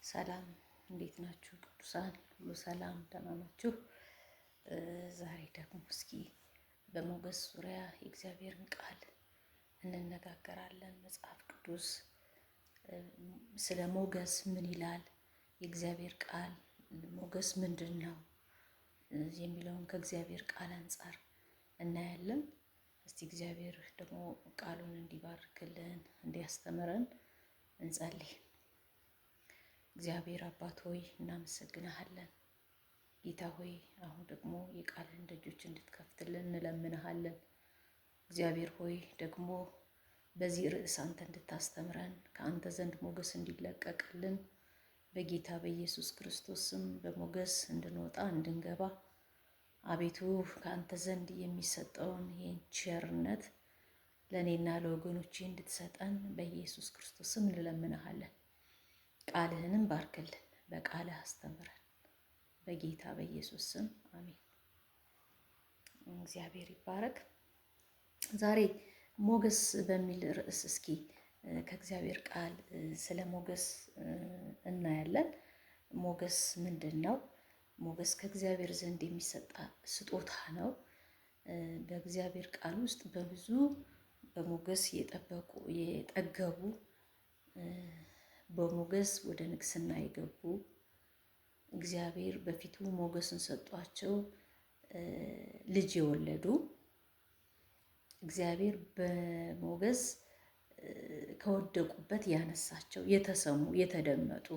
ሰላም እንዴት ናችሁ? ቅዱሳን ሁሉ ሰላም ደህና ናችሁ? ዛሬ ደግሞ እስኪ በሞገስ ዙሪያ የእግዚአብሔርን ቃል እንነጋገራለን። መጽሐፍ ቅዱስ ስለ ሞገስ ምን ይላል? የእግዚአብሔር ቃል ሞገስ ምንድን ነው የሚለውን ከእግዚአብሔር ቃል አንጻር እናያለን። እስቲ እግዚአብሔር ደግሞ ቃሉን እንዲባርክልን እንዲያስተምረን እንጸልይ። እግዚአብሔር አባት ሆይ እናመሰግንሃለን። ጌታ ሆይ አሁን ደግሞ የቃልህን ደጆች እንድትከፍትልን እንለምንሃለን። እግዚአብሔር ሆይ ደግሞ በዚህ ርዕስ አንተ እንድታስተምረን ከአንተ ዘንድ ሞገስ እንዲለቀቅልን በጌታ በኢየሱስ ክርስቶስ ስም በሞገስ እንድንወጣ እንድንገባ አቤቱ ከአንተ ዘንድ የሚሰጠውን ይህን ቸርነት ለእኔና ለወገኖቼ እንድትሰጠን በኢየሱስ ክርስቶስ ስም እንለምንሃለን። ቃልህንም ባርክልን፣ በቃልህ አስተምረን፣ በጌታ በኢየሱስ ስም አሜን። እግዚአብሔር ይባረክ። ዛሬ ሞገስ በሚል ርዕስ እስኪ ከእግዚአብሔር ቃል ስለ ሞገስ እናያለን። ሞገስ ምንድን ነው? ሞገስ ከእግዚአብሔር ዘንድ የሚሰጥ ስጦታ ነው። በእግዚአብሔር ቃል ውስጥ በብዙ በሞገስ የጠገቡ በሞገስ ወደ ንግስና የገቡ እግዚአብሔር በፊቱ ሞገስን ሰጧቸው ልጅ የወለዱ እግዚአብሔር በሞገስ ከወደቁበት ያነሳቸው የተሰሙ የተደመጡ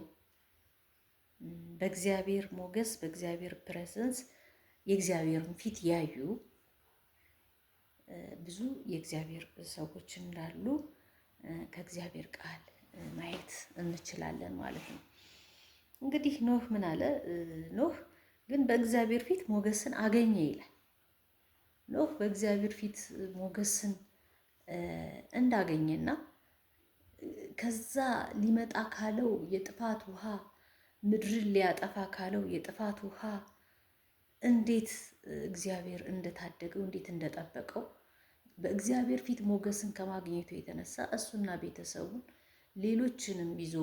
በእግዚአብሔር ሞገስ በእግዚአብሔር ፕሬዘንስ የእግዚአብሔርን ፊት ያዩ ብዙ የእግዚአብሔር ሰዎች እንዳሉ ከእግዚአብሔር ቃል ማየት እንችላለን ማለት ነው። እንግዲህ ኖህ ምን አለ? ኖህ ግን በእግዚአብሔር ፊት ሞገስን አገኘ ይላል። ኖህ በእግዚአብሔር ፊት ሞገስን እንዳገኘና ከዛ ሊመጣ ካለው የጥፋት ውሃ ምድርን ሊያጠፋ ካለው የጥፋት ውሃ እንዴት እግዚአብሔር እንደታደገው እንዴት እንደጠበቀው በእግዚአብሔር ፊት ሞገስን ከማግኘቱ የተነሳ እሱና ቤተሰቡን ሌሎችንም ይዞ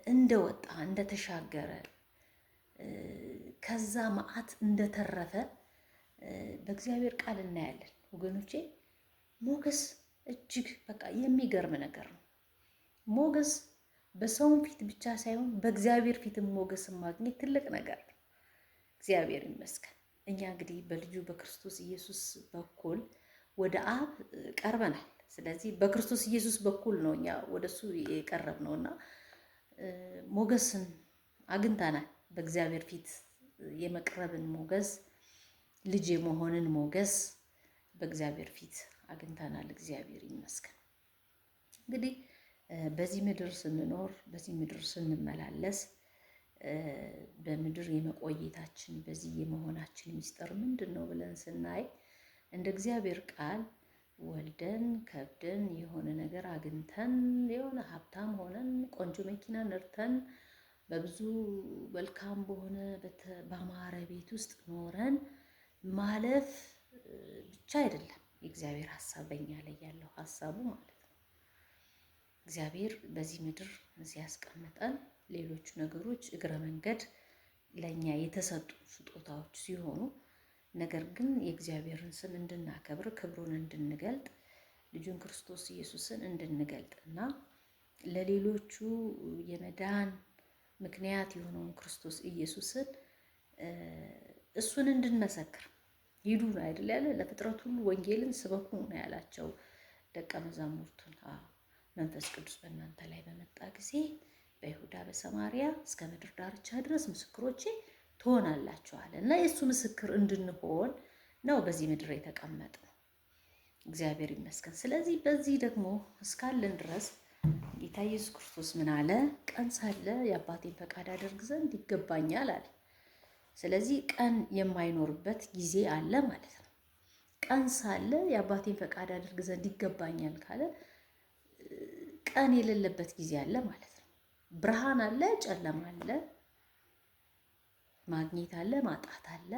እንደወጣ እንደተሻገረ ከዛ መዓት እንደተረፈ በእግዚአብሔር ቃል እናያለን። ወገኖቼ ሞገስ እጅግ በቃ የሚገርም ነገር ነው። ሞገስ በሰውን ፊት ብቻ ሳይሆን በእግዚአብሔር ፊትም ሞገስን ማግኘት ትልቅ ነገር ነው። እግዚአብሔር ይመስገን። እኛ እንግዲህ በልጁ በክርስቶስ ኢየሱስ በኩል ወደ አብ ቀርበናል። ስለዚህ በክርስቶስ ኢየሱስ በኩል ነው እኛ ወደሱ የቀረብነውና ሞገስን አግኝተናል። በእግዚአብሔር ፊት የመቅረብን ሞገስ፣ ልጅ የመሆንን ሞገስ በእግዚአብሔር ፊት አግኝተናል። እግዚአብሔር ይመስገን። እንግዲህ በዚህ ምድር ስንኖር በዚህ ምድር ስንመላለስ በምድር የመቆየታችን በዚህ የመሆናችን ሚስጥር ምንድን ነው ብለን ስናይ እንደ እግዚአብሔር ቃል ወልደን ከብደን የሆነ ነገር አግኝተን የሆነ ሀብታም ሆነን ቆንጆ መኪና ነድተን በብዙ መልካም በሆነ በአማረ ቤት ውስጥ ኖረን ማለፍ ብቻ አይደለም የእግዚአብሔር ሀሳብ በእኛ ላይ ያለው ሀሳቡ ማለት ነው። እግዚአብሔር በዚህ ምድር ሲያስቀምጠን ሌሎቹ ነገሮች እግረ መንገድ ለእኛ የተሰጡ ስጦታዎች ሲሆኑ ነገር ግን የእግዚአብሔርን ስም እንድናከብር ክብሩን እንድንገልጥ ልጁን ክርስቶስ ኢየሱስን እንድንገልጥ እና ለሌሎቹ የመዳን ምክንያት የሆነውን ክርስቶስ ኢየሱስን እሱን እንድንመሰክር ሂዱ ነው አይደል ያለ? ለፍጥረት ሁሉ ወንጌልን ስበኩ ነው ያላቸው ደቀ መዛሙርቱን። መንፈስ ቅዱስ በእናንተ ላይ በመጣ ጊዜ በይሁዳ በሰማሪያ እስከ ምድር ዳርቻ ድረስ ምስክሮቼ ትሆናላችኋል እና የእሱ ምስክር እንድንሆን ነው በዚህ ምድር የተቀመጥነው። እግዚአብሔር ይመስገን። ስለዚህ በዚህ ደግሞ እስካለን ድረስ ጌታ ኢየሱስ ክርስቶስ ምን አለ? ቀን ሳለ የአባቴን ፈቃድ አደርግ ዘንድ ይገባኛል አለ። ስለዚህ ቀን የማይኖርበት ጊዜ አለ ማለት ነው። ቀን ሳለ የአባቴን ፈቃድ አደርግ ዘንድ ይገባኛል ካለ ቀን የሌለበት ጊዜ አለ ማለት ነው። ብርሃን አለ፣ ጨለማ አለ፣ ማግኘት አለ፣ ማጣት አለ፣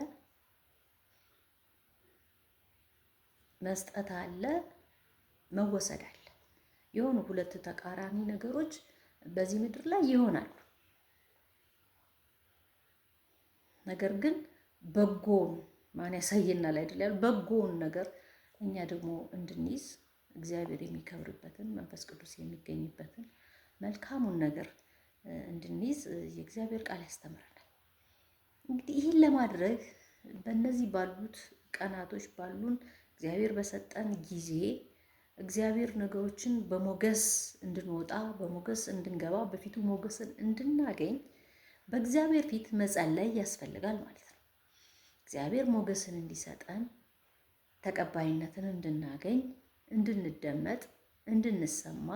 መስጠት አለ፣ መወሰድ አለ። የሆኑ ሁለት ተቃራኒ ነገሮች በዚህ ምድር ላይ ይሆናሉ። ነገር ግን በጎውን ማን ያሳየናል አይደል ያሉ በጎውን ነገር እኛ ደግሞ እንድንይዝ እግዚአብሔር የሚከብርበትን መንፈስ ቅዱስ የሚገኝበትን መልካሙን ነገር እንድንይዝ የእግዚአብሔር ቃል ያስተምረናል። እንግዲህ ይህን ለማድረግ በእነዚህ ባሉት ቀናቶች ባሉን እግዚአብሔር በሰጠን ጊዜ እግዚአብሔር ነገሮችን በሞገስ እንድንወጣ በሞገስ እንድንገባ በፊቱ ሞገስን እንድናገኝ በእግዚአብሔር ፊት መጸለይ ያስፈልጋል ማለት ነው። እግዚአብሔር ሞገስን እንዲሰጠን ተቀባይነትን እንድናገኝ፣ እንድንደመጥ፣ እንድንሰማ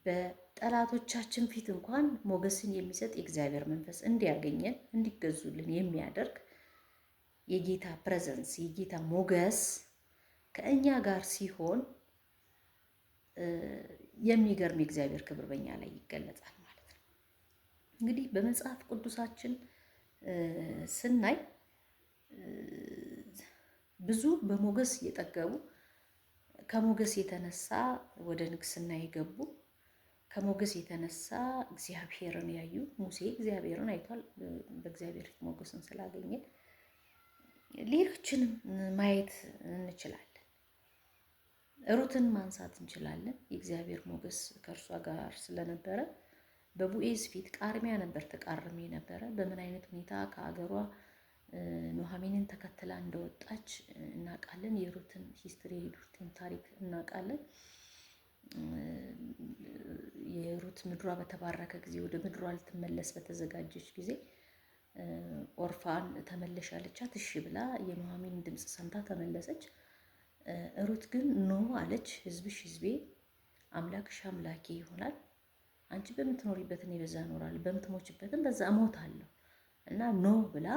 በጠላቶቻችን ፊት እንኳን ሞገስን የሚሰጥ የእግዚአብሔር መንፈስ እንዲያገኘን እንዲገዙልን የሚያደርግ የጌታ ፕሬዘንስ የጌታ ሞገስ ከእኛ ጋር ሲሆን የሚገርም የእግዚአብሔር ክብር በእኛ ላይ ይገለጻል ማለት ነው። እንግዲህ በመጽሐፍ ቅዱሳችን ስናይ ብዙ በሞገስ የጠገቡ ከሞገስ የተነሳ ወደ ንግስና የገቡ ከሞገስ የተነሳ እግዚአብሔርን ያዩ ሙሴ እግዚአብሔርን አይቷል። በእግዚአብሔር ፊት ሞገስን ስላገኘ ሌሎችንም ማየት እንችላለን። ሩትን ማንሳት እንችላለን። የእግዚአብሔር ሞገስ ከእርሷ ጋር ስለነበረ በቡኤዝ ፊት ቃርሚያ ነበር ተቃርሜ ነበረ። በምን አይነት ሁኔታ ከአገሯ ኑኃሚንን ተከትላ እንደወጣች እናውቃለን። የሩትን ሂስትሪ የሩትን ታሪክ እናውቃለን። የሩት ምድሯ በተባረከ ጊዜ ወደ ምድሯ ልትመለስ በተዘጋጀች ጊዜ ኦርፋን ተመለሽ አለቻት። እሺ ብላ የኑኃሚን ድምፅ ሰምታ ተመለሰች። ሩት ግን ኖ አለች። ህዝብሽ ህዝቤ፣ አምላክሽ አምላኬ ይሆናል። አንቺ በምትኖሪበት እኔ በዛ እኖራለሁ፣ በምትሞችበትም በዛ እሞታለሁ እና ኖ ብላ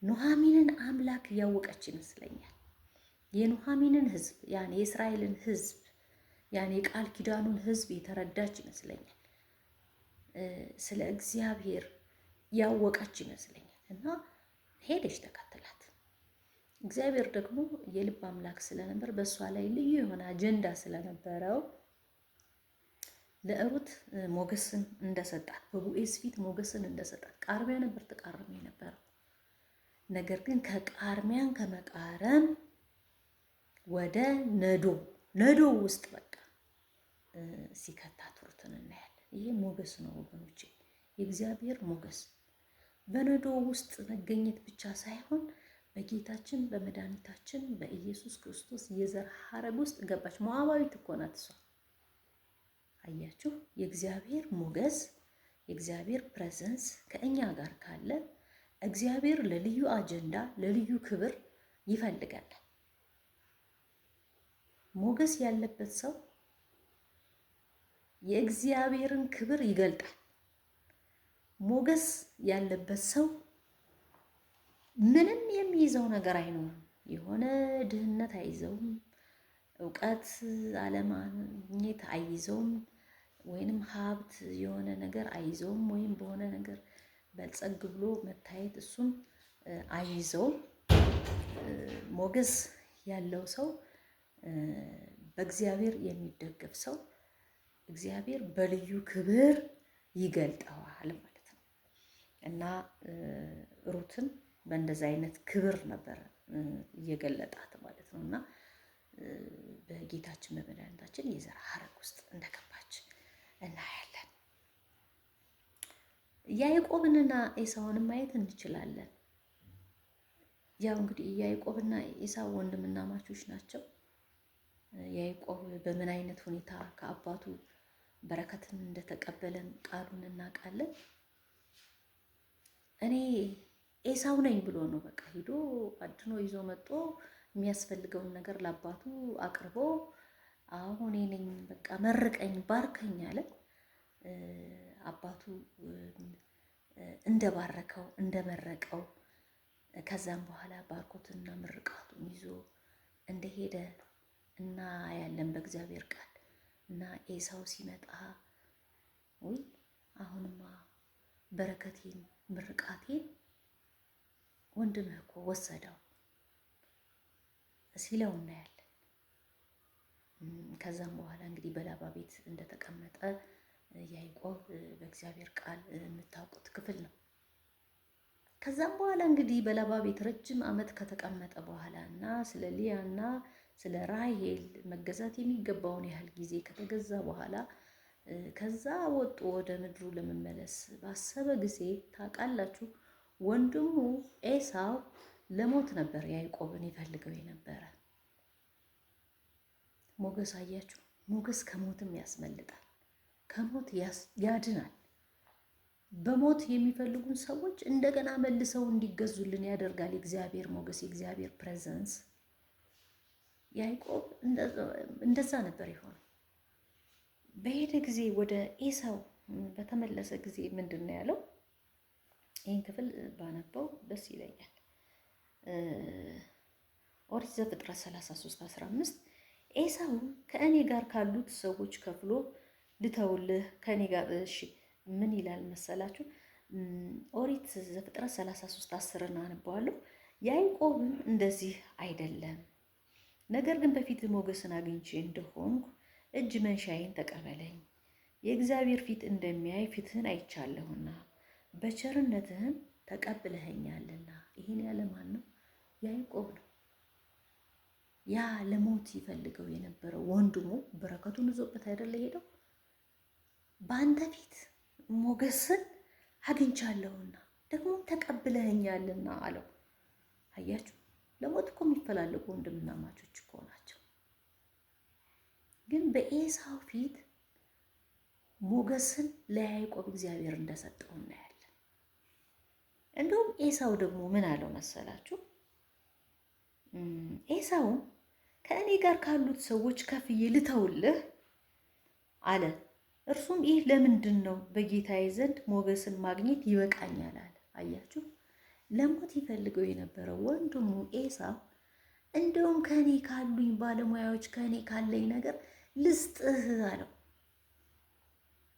የኑኃሚንን አምላክ እያወቀች ይመስለኛል። የኑኃሚንን ህዝብ ያን የእስራኤልን ህዝብ ያን የቃል ኪዳኑን ህዝብ የተረዳች ይመስለኛል። ስለ እግዚአብሔር ያወቀች ይመስለኛል እና ሄደች ተከተላት። እግዚአብሔር ደግሞ የልብ አምላክ ስለነበር በእሷ ላይ ልዩ የሆነ አጀንዳ ስለነበረው ለሩት ሞገስን እንደሰጣት በቡኤዝ ፊት ሞገስን እንደሰጣት ቃርሚያ ነበር ተቃርሜ የነበረው። ነገር ግን ከቃርሚያን ከመቃረም ወደ ነዶ ውስጥ በቃ ሲከታት ሩትን እናያለን። ይሄ ሞገስ ነው ወገኖቼ፣ የእግዚአብሔር ሞገስ በነዶ ውስጥ መገኘት ብቻ ሳይሆን በጌታችን በመድኃኒታችን በኢየሱስ ክርስቶስ የዘር ሐረግ ውስጥ ገባች። ሞዓባዊት እኮ ናት እሷ። አያችሁ፣ የእግዚአብሔር ሞገስ የእግዚአብሔር ፕሬዘንስ ከእኛ ጋር ካለ እግዚአብሔር ለልዩ አጀንዳ ለልዩ ክብር ይፈልጋል። ሞገስ ያለበት ሰው የእግዚአብሔርን ክብር ይገልጣል። ሞገስ ያለበት ሰው ምንም የሚይዘው ነገር አይኖርም። የሆነ ድህነት አይዘውም፣ እውቀት አለማግኘት አይዘውም፣ ወይንም ሀብት የሆነ ነገር አይዘውም፣ ወይም በሆነ ነገር በልጸግ ብሎ መታየት እሱም አይዘውም። ሞገስ ያለው ሰው በእግዚአብሔር የሚደገፍ ሰው እግዚአብሔር በልዩ ክብር ይገልጠዋል ማለት ነው እና ሩትን በእንደዛ አይነት ክብር ነበር እየገለጣት ማለት ነው እና በጌታችን በመድኃኒታችን የዘር ሐረግ ውስጥ እንደገባች እናያለን። ያዕቆብንና ኤሳውንም ማየት እንችላለን። ያው እንግዲህ ያዕቆብና ኤሳው ወንድምና ማቾች ናቸው። ያዕቆብ በምን አይነት ሁኔታ ከአባቱ በረከትን እንደተቀበለን ቃሉን እናውቃለን። እኔ ኤሳው ነኝ ብሎ ነው በቃ ሂዶ አድኖ ይዞ መጥቶ የሚያስፈልገውን ነገር ለአባቱ አቅርቦ አሁን እኔ ነኝ በቃ መርቀኝ ባርከኝ አለ። አባቱ እንደባረከው እንደመረቀው ከዛም በኋላ ባርኮትና ምርቃቱን ይዞ እንደሄደ እና ያለን በእግዚአብሔር ቃል እና ኤሳው ሲመጣ ወይ አሁንማ በረከቴን ምርቃቴን ወንድምህ እኮ ወሰደው ሲለው እናያለን። ከዛም በኋላ እንግዲህ በላባ ቤት እንደተቀመጠ ያዕቆብ በእግዚአብሔር ቃል የምታውቁት ክፍል ነው። ከዛም በኋላ እንግዲህ በላባ ቤት ረጅም ዓመት ከተቀመጠ በኋላ እና ስለ ሊያ እና ስለ ራሄል መገዛት የሚገባውን ያህል ጊዜ ከተገዛ በኋላ ከዛ ወጡ ወደ ምድሩ ለመመለስ ባሰበ ጊዜ ታውቃላችሁ፣ ወንድሙ ኤሳው ለሞት ነበር ያዕቆብን ይፈልገው የነበረ። ሞገስ አያችሁ፣ ሞገስ ከሞትም ያስመልጣል፣ ከሞት ያድናል። በሞት የሚፈልጉን ሰዎች እንደገና መልሰው እንዲገዙልን ያደርጋል የእግዚአብሔር ሞገስ፣ የእግዚአብሔር ፕሬዘንስ። ያዕቆብ እንደዛ ነበር የሆነው። በሄደ ጊዜ ወደ ኤሳው በተመለሰ ጊዜ ምንድን ነው ያለው? ይህን ክፍል ባነበው ደስ ይለኛል። ኦሪት ዘፍጥረት 33:15 ኤሳው ከእኔ ጋር ካሉት ሰዎች ከፍሎ ልተውልህ ከእኔ ጋር እሺ። ምን ይላል መሰላችሁ? ኦሪት ዘፍጥረት 33:10 አነበዋለሁ። ያዕቆብም እንደዚህ አይደለም፣ ነገር ግን በፊት ሞገስን አግኝቼ እንደሆንኩ እጅ መንሻዬን ተቀበለኝ። የእግዚአብሔር ፊት እንደሚያይ ፊትህን አይቻለሁና በቸርነትህም ተቀብለኸኛልና። ይህን ያለ ማን ነው? ያዕቆብ ነው። ያ ለሞት ይፈልገው የነበረው ወንድሙ በረከቱን ይዞበት አይደለ ሄደው፣ በአንተ ፊት ሞገስን አግኝቻለሁና ደግሞ ተቀብለኸኛልና አለው። አያችሁ፣ ለሞት እኮ የሚፈላለጉ ወንድምና ማቾች እኮ ናቸው። ግን በኤሳው ፊት ሞገስን ለያዕቆብ እግዚአብሔር እንደሰጠው እናያለን። እንደውም ኤሳው ደግሞ ምን አለው መሰላችሁ? ኤሳውም ከእኔ ጋር ካሉት ሰዎች ከፍዬ ልተውልህ አለ። እርሱም ይህ ለምንድን ነው? በጌታዬ ዘንድ ሞገስን ማግኘት ይበቃኛል አለ። አያችሁ፣ ለሞት ይፈልገው የነበረው ወንድሙ ኤሳው እንደውም ከእኔ ካሉኝ ባለሙያዎች ከእኔ ካለኝ ነገር ልስጥህ አለው።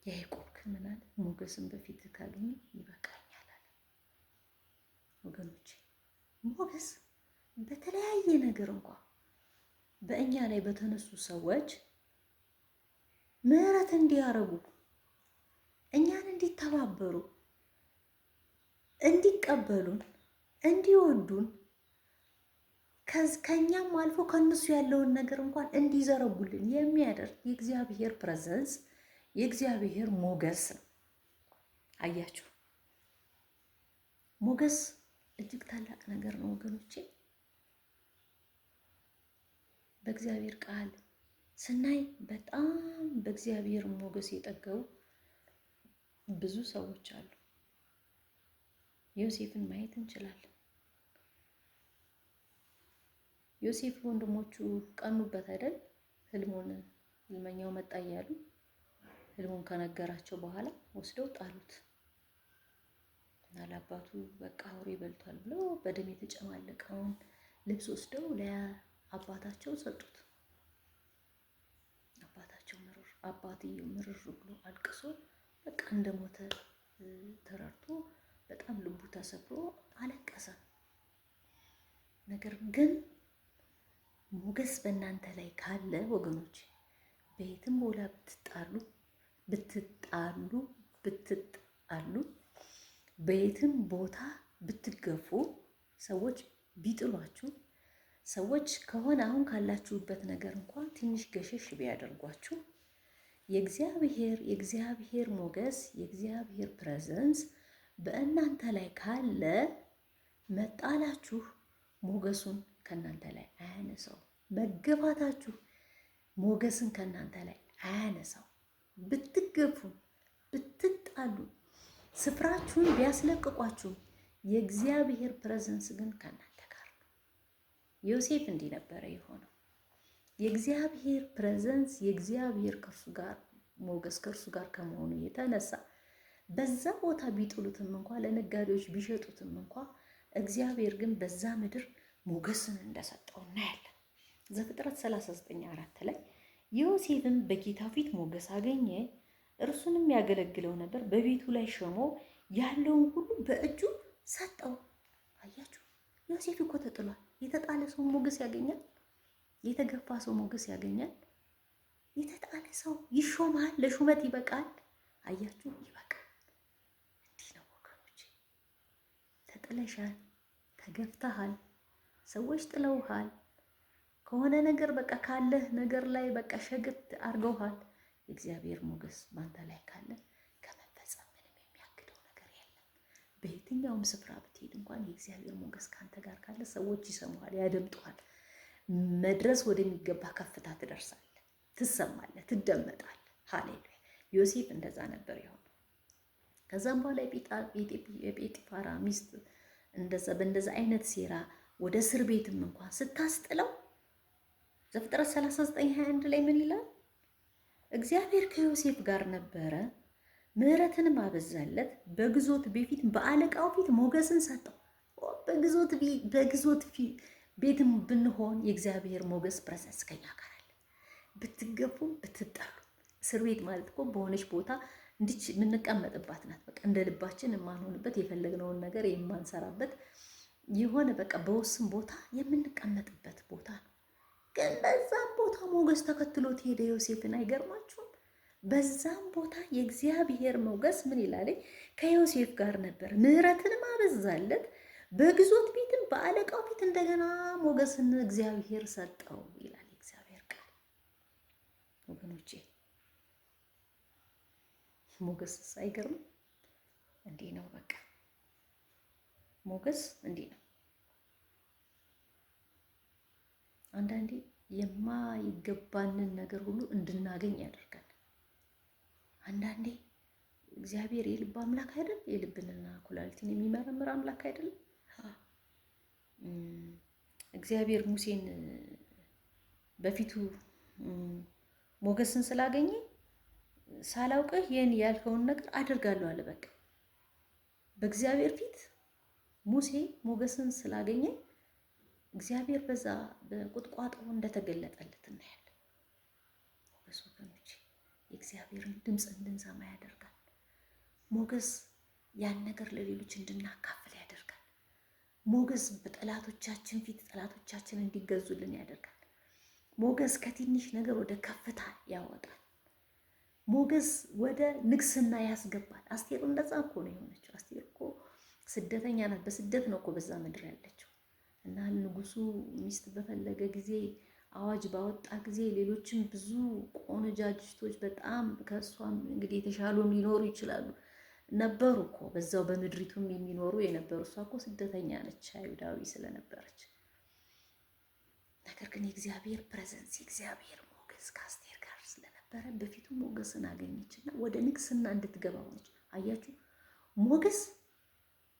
ያዕቆብ ግን ምን አለ? ሞገስን በፊት ካገኘ ይበቃኛል አለ። ወገኖቼ፣ ሞገስ በተለያየ ነገር እንኳ በእኛ ላይ በተነሱ ሰዎች ምህረት እንዲያረጉ፣ እኛን እንዲተባበሩ፣ እንዲቀበሉን፣ እንዲወዱን ከኛም አልፎ ከነሱ ያለውን ነገር እንኳን እንዲዘረጉልን የሚያደርግ የእግዚአብሔር ፕሬዘንስ፣ የእግዚአብሔር ሞገስ ነው። አያችሁ፣ ሞገስ እጅግ ታላቅ ነገር ነው ወገኖቼ። በእግዚአብሔር ቃል ስናይ በጣም በእግዚአብሔር ሞገስ የጠገቡ ብዙ ሰዎች አሉ። ዮሴፍን ማየት እንችላለን። ዮሴፍ ወንድሞቹ ቀኑበት አይደል? ህልመኛው መጣ እያሉ ህልሙን ከነገራቸው በኋላ ወስደው ጣሉት እና ለአባቱ በቃ አውሬ በልቷል ብለው በደም የተጨማለቀውን ልብስ ወስደው ለአባታቸው ሰጡት። አባትየው ምርር ብሎ አልቅሶ በቃ እንደሞተ ተረድቶ በጣም ልቡ ተሰብሮ አለቀሰ። ነገር ግን ሞገስ በእናንተ ላይ ካለ ወገኖች፣ በየትም ቦታ ብትጣሉ በየትም ቦታ ብትገፉ፣ ሰዎች ቢጥሏችሁ፣ ሰዎች ከሆነ አሁን ካላችሁበት ነገር እንኳን ትንሽ ገሸሽ ቢያደርጓችሁ፣ የእግዚአብሔር ሞገስ፣ የእግዚአብሔር ፕሬዘንስ በእናንተ ላይ ካለ መጣላችሁ ሞገሱን ከእናንተ ላይ አያነሳው። መገፋታችሁ ሞገስን ከእናንተ ላይ አያነሳው። ብትገፉ፣ ብትጣሉ፣ ስፍራችሁን ቢያስለቅቋችሁ የእግዚአብሔር ፕሬዘንስ ግን ከእናንተ ጋር ነው። ዮሴፍ እንዲህ ነበረ የሆነው። የእግዚአብሔር ፕሬዘንስ፣ የእግዚአብሔር ከእርሱ ጋር ሞገስ ከእርሱ ጋር ከመሆኑ የተነሳ በዛ ቦታ ቢጥሉትም እንኳ ለነጋዴዎች ቢሸጡትም እንኳ እግዚአብሔር ግን በዛ ምድር ሞገስን እንደሰጠው እናያለን። ዘፍጥረት 39:4 ላይ ዮሴፍም በጌታው ፊት ሞገስ አገኘ፣ እርሱንም ያገለግለው ነበር፣ በቤቱ ላይ ሾሞ ያለውን ሁሉ በእጁ ሰጠው። አያችሁ፣ ዮሴፍ እኮ ተጥሏል። የተጣለ ሰው ሞገስ ያገኛል። የተገፋ ሰው ሞገስ ያገኛል። የተጣለ ሰው ይሾማል፣ ለሹመት ይበቃል። አያችሁ፣ ይበቃል። እንዲህ ነው ወገኖች። ተጥለሻል፣ ተገፍተሃል፣ ሰዎች ጥለውሃል፣ ከሆነ ነገር በቃ ካለህ ነገር ላይ በቃ ሸግት አድርገውሃል። የእግዚአብሔር ሞገስ ባንተ ላይ ካለ ከመፈጸም ምንም የሚያግደው ነገር የለም። በየትኛውም ስፍራ ብትሄድ እንኳን የእግዚአብሔር ሞገስ ካንተ ጋር ካለ ሰዎች ይሰሙሃል፣ ያደምጡሃል። መድረስ ወደሚገባ ከፍታ ትደርሳለህ፣ ትሰማለህ፣ ትደመጣለህ። ሃሌሉያ። ዮሴፍ እንደዛ ነበር የሆነው። ከዛም በኋላ የጲጥፋራ ሚስት እንደዛ በእንደዛ አይነት ሴራ ወደ እስር ቤትም እንኳን ስታስጥለው ዘፍጥረት 39:21 ላይ ምን ይላል? እግዚአብሔር ከዮሴፍ ጋር ነበረ፣ ምሕረትንም አበዛለት፣ በግዞት ቤት በአለቃው ፊት ሞገስን ሰጠው። በግዞት ቤትም ብንሆን የእግዚአብሔር ሞገስ ፕሬዘንስ ከኛ ጋር አለ። ብትገፉ ብትጠሉ፣ እስር ቤት ማለት እኮ በሆነች ቦታ እንዲች የምንቀመጥባት ናት። በቃ እንደ ልባችን የማንሆንበት የፈለግነውን ነገር የማንሰራበት የሆነ በቃ በውስን ቦታ የምንቀመጥበት ቦታ ነው። ግን በዛም ቦታ ሞገስ ተከትሎት ሄደ ዮሴፍን። አይገርማችሁም? በዛም ቦታ የእግዚአብሔር ሞገስ ምን ይላል? ከዮሴፍ ጋር ነበር፣ ምሕረትንም አበዛለት፣ በግዞት ቤትም በአለቃው ፊት እንደገና ሞገስን እግዚአብሔር ሰጠው ይላል የእግዚአብሔር ቃል። ወገኖቼ ሞገስስ አይገርም? እንዲህ ነው በቃ ሞገስ እንዲህ ነው። አንዳንዴ የማይገባንን ነገር ሁሉ እንድናገኝ ያደርጋል። አንዳንዴ እግዚአብሔር የልብ አምላክ አይደል? የልብንና ኩላሊትን የሚመረምር አምላክ አይደለም? እግዚአብሔር ሙሴን በፊቱ ሞገስን ስላገኘ ሳላውቅህ ይህን ያልከውን ነገር አድርጋለሁ አለ። በቃ በእግዚአብሔር ፊት ሙሴ ሞገስን ስላገኘ እግዚአብሔር በዛ በቁጥቋጦ እንደተገለጠለት እናያለን። ሞገስ ወገኖች የእግዚአብሔርን ድምፅ እንድንሰማ ያደርጋል። ሞገስ ያን ነገር ለሌሎች እንድናካፍል ያደርጋል። ሞገስ በጠላቶቻችን ፊት ጠላቶቻችን እንዲገዙልን ያደርጋል። ሞገስ ከትንሽ ነገር ወደ ከፍታ ያወጣል። ሞገስ ወደ ንግስና ያስገባል። አስቴር እንደዛ እኮ ነው የሆነችው። አስቴር እኮ ስደተኛ ናት። በስደት ነው እኮ በዛ ምድር ያለችው እና ንጉሱ ሚስት በፈለገ ጊዜ አዋጅ ባወጣ ጊዜ ሌሎችም ብዙ ቆነጃጅቶች በጣም ከእሷም እንግዲህ የተሻሉም ሊኖሩ ይችላሉ ነበሩ እኮ በዛው በምድሪቱም የሚኖሩ የነበሩ። እሷ እኮ ስደተኛ ነች፣ አይሁዳዊ ስለነበረች። ነገር ግን የእግዚአብሔር ፕሬዘንስ የእግዚአብሔር ሞገስ ከአስቴር ጋር ስለነበረ በፊቱ ሞገስን አገኘችና ወደ ንግስና እንድትገባ ሆነች። አያችሁ፣ ሞገስ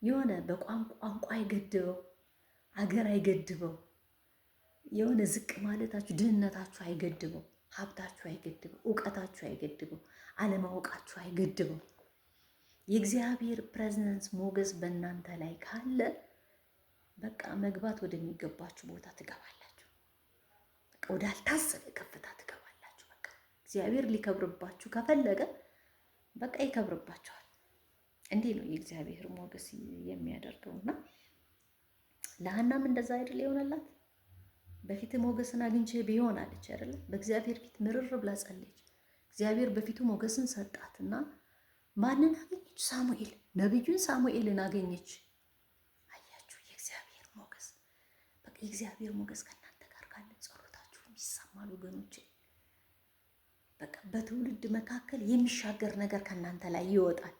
የሆነ በቋንቋ አይገድበው፣ አገር አይገድበው፣ የሆነ ዝቅ ማለታችሁ ድህነታችሁ አይገድበው፣ ሀብታችሁ አይገድበው፣ እውቀታችሁ አይገድበው፣ አለማወቃችሁ አይገድበው። የእግዚአብሔር ፕሬዘንስ ሞገስ በእናንተ ላይ ካለ በቃ መግባት ወደሚገባችሁ ቦታ ትገባላችሁ። በቃ ወዳልታሰበ ከፍታ ትገባላችሁ። በቃ እግዚአብሔር ሊከብርባችሁ ከፈለገ በቃ ይከብርባችኋል። እንዲህ ነው የእግዚአብሔር ሞገስ የሚያደርገውና ለሐናም እንደዛ አይደል የሆነላት። በፊት ሞገስን አግኝቼ ቢሆን አለች አይደል? በእግዚአብሔር ፊት ምርር ብላ ጸለየች። እግዚአብሔር በፊቱ ሞገስን ሰጣትና ማንን አገኘች? ሳሙኤል፣ ነቢዩን ሳሙኤልን አገኘች። አያችሁ የእግዚአብሔር ሞገስ። በቃ የእግዚአብሔር ሞገስ ከእናንተ ጋር ካለ ጸሎታችሁም ይሰማል ወገኖቼ። በቃ በትውልድ መካከል የሚሻገር ነገር ከእናንተ ላይ ይወጣል።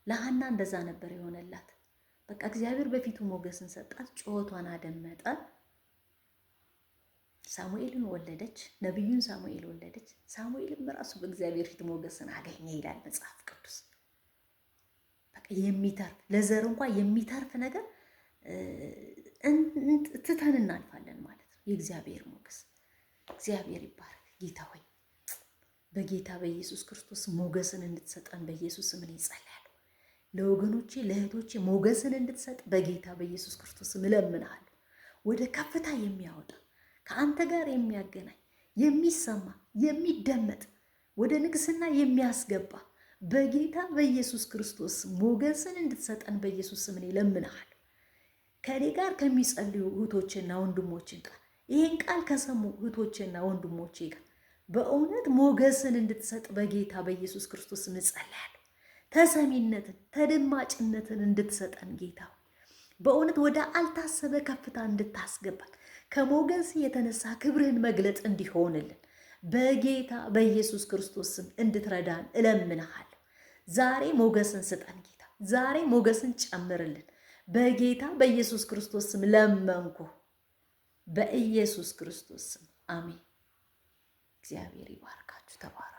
ለሐና እንደዛ ነበር የሆነላት። በቃ እግዚአብሔር በፊቱ ሞገስን ሰጣት፣ ጩኸቷን አደመጠ። ሳሙኤልን ወለደች፣ ነቢዩን ሳሙኤል ወለደች። ሳሙኤልም ራሱ በእግዚአብሔር ፊት ሞገስን አገኘ ይላል መጽሐፍ ቅዱስ። በቃ የሚተርፍ ለዘር እንኳን የሚተርፍ ነገር ትተን እናልፋለን ማለት ነው። የእግዚአብሔር ሞገስ እግዚአብሔር ይባረክ። ጌታ ሆይ በጌታ በኢየሱስ ክርስቶስ ሞገስን እንድትሰጠን በኢየሱስ ስም እጸልያለሁ። ለወገኖቼ ለእህቶቼ ሞገስን እንድትሰጥ በጌታ በኢየሱስ ክርስቶስ ስም እለምንሃለሁ። ወደ ከፍታ የሚያወጣ ከአንተ ጋር የሚያገናኝ የሚሰማ የሚደመጥ ወደ ንግስና የሚያስገባ በጌታ በኢየሱስ ክርስቶስ ሞገስን እንድትሰጠን በኢየሱስ ስም እለምንሃለሁ። ከኔ ጋር ከሚጸልዩ እህቶቼና ወንድሞቼ ጋር ይሄን ቃል ከሰሙ እህቶቼና ወንድሞቼ ጋር በእውነት ሞገስን እንድትሰጥ በጌታ በኢየሱስ ክርስቶስ ስም እጸልያለሁ። ተሰሚነትን፣ ተደማጭነትን እንድትሰጠን ጌታ በእውነት ወደ አልታሰበ ከፍታ እንድታስገባን ከሞገስ የተነሳ ክብርህን መግለጥ እንዲሆንልን በጌታ በኢየሱስ ክርስቶስ ስም እንድትረዳን እለምንሃለሁ። ዛሬ ሞገስን ስጠን ጌታ፣ ዛሬ ሞገስን ጨምርልን በጌታ በኢየሱስ ክርስቶስ ስም ለመንኩ። በኢየሱስ ክርስቶስ ስም አሜን። እግዚአብሔር ይባርካችሁ። ተባረኩ።